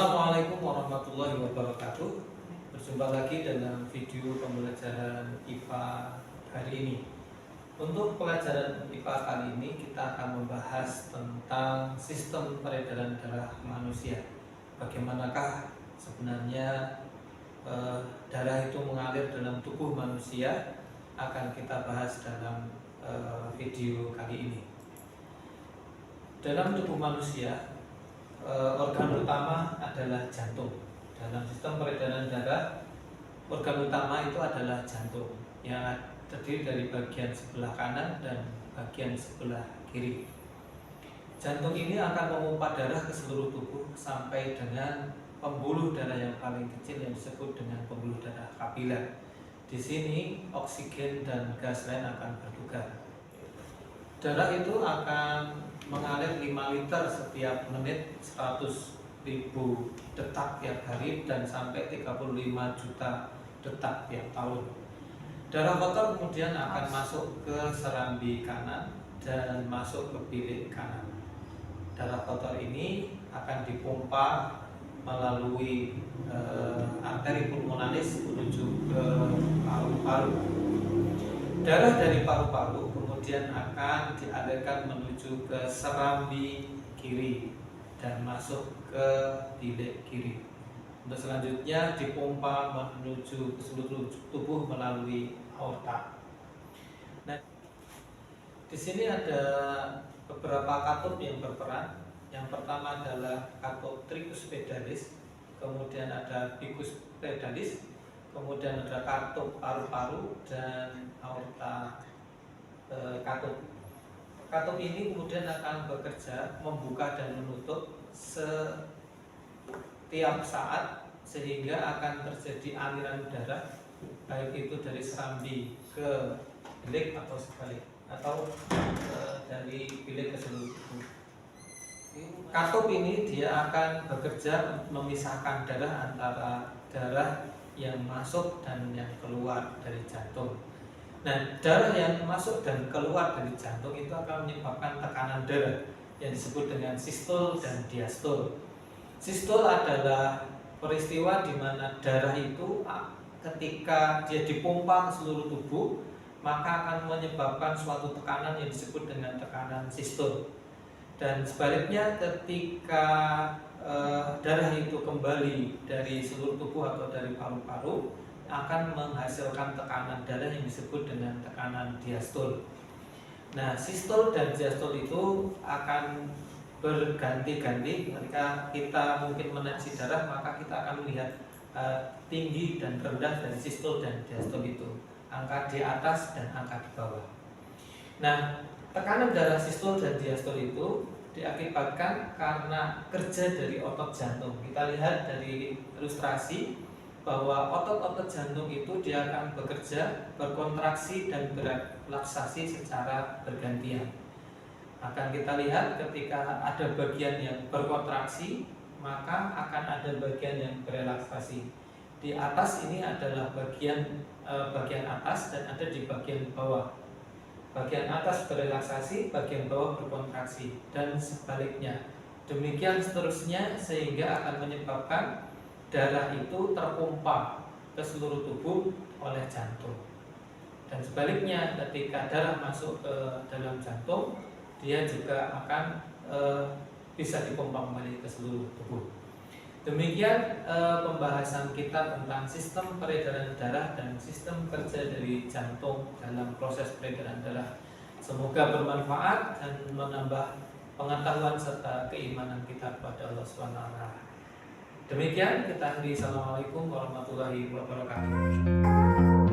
Assalamualaikum warahmatullahi wabarakatuh. Berjumpa lagi dalam video pembelajaran IPA hari ini. Untuk pelajaran IPA kali ini kita akan membahas tentang sistem peredaran darah manusia. Bagaimanakah sebenarnya darah itu mengalir dalam tubuh manusia, akan kita bahas dalam video kali ini. Dalam tubuh manusia, organ utama adalah jantung. Dalam sistem peredaran darah, organ utama itu adalah jantung yang terdiri dari bagian sebelah kanan dan bagian sebelah kiri. Jantung ini akan memompa darah ke seluruh tubuh sampai dengan pembuluh darah yang paling kecil yang disebut dengan pembuluh darah kapiler. Di sini oksigen dan gas lain akan bertugas. Darah itu akan mengalir 5 liter setiap menit, 100.000 detak tiap hari, dan sampai 35 juta detak tiap tahun. Darah kotor kemudian akan masuk ke serambi kanan dan masuk ke bilik kanan. Darah kotor ini akan dipompa melalui arteri pulmonalis menuju ke paru-paru. Darah dari paru-paru kemudian akan dialirkan menuju ke serambi kiri dan masuk ke bilik kiri. Untuk selanjutnya dipompa menuju ke seluruh tubuh melalui aorta. Nah, di sini ada beberapa katup yang berperan. Yang pertama adalah katup tricus pedalis, kemudian ada vicus pedalis, kemudian ada katup paru-paru dan aorta katup. Katup ini kemudian akan bekerja membuka dan menutup setiap saat sehingga akan terjadi aliran darah baik itu dari serambi ke bilik atau sebalik, atau dari bilik ke seluruh tubuh. Katup ini dia akan bekerja memisahkan darah antara darah yang masuk dan yang keluar dari jantung. Nah, darah yang masuk dan keluar dari jantung itu akan menyebabkan tekanan darah yang disebut dengan sistol dan diastol. Sistol adalah peristiwa di mana darah itu ketika dia dipompa ke seluruh tubuh, maka akan menyebabkan suatu tekanan yang disebut dengan tekanan sistol. Dan sebaliknya, ketika darah itu kembali dari seluruh tubuh atau dari paru-paru, akan menghasilkan tekanan darah yang disebut dengan tekanan diastol. Nah, sistol dan diastol itu akan berganti-ganti. Ketika kita mungkin menetes darah, maka kita akan melihat tinggi dan rendah dari sistol dan diastol itu, angka di atas dan angka di bawah. Nah, tekanan darah sistol dan diastol itu diakibatkan karena kerja dari otot jantung. Kita lihat dari ilustrasi bahwa otot-otot jantung itu dia akan bekerja, berkontraksi dan berelaksasi secara bergantian. Akan kita lihat ketika ada bagian yang berkontraksi, maka akan ada bagian yang berelaksasi. Di atas ini adalah bagian atas dan ada di bagian bawah. Bagian atas berelaksasi, bagian bawah berkontraksi, dan sebaliknya. Demikian seterusnya sehingga akan menyebabkan darah itu terpompa ke seluruh tubuh oleh jantung. Dan sebaliknya, ketika darah masuk ke dalam jantung, dia juga akan bisa dipompa kembali ke seluruh tubuh. Demikian pembahasan kita tentang sistem peredaran darah dan sistem kerja dari jantung dalam proses peredaran darah. Semoga bermanfaat dan menambah pengetahuan serta keimanan kita kepada Allah SWT. Demikian kita akhiri. Assalamualaikum warahmatullahi wabarakatuh.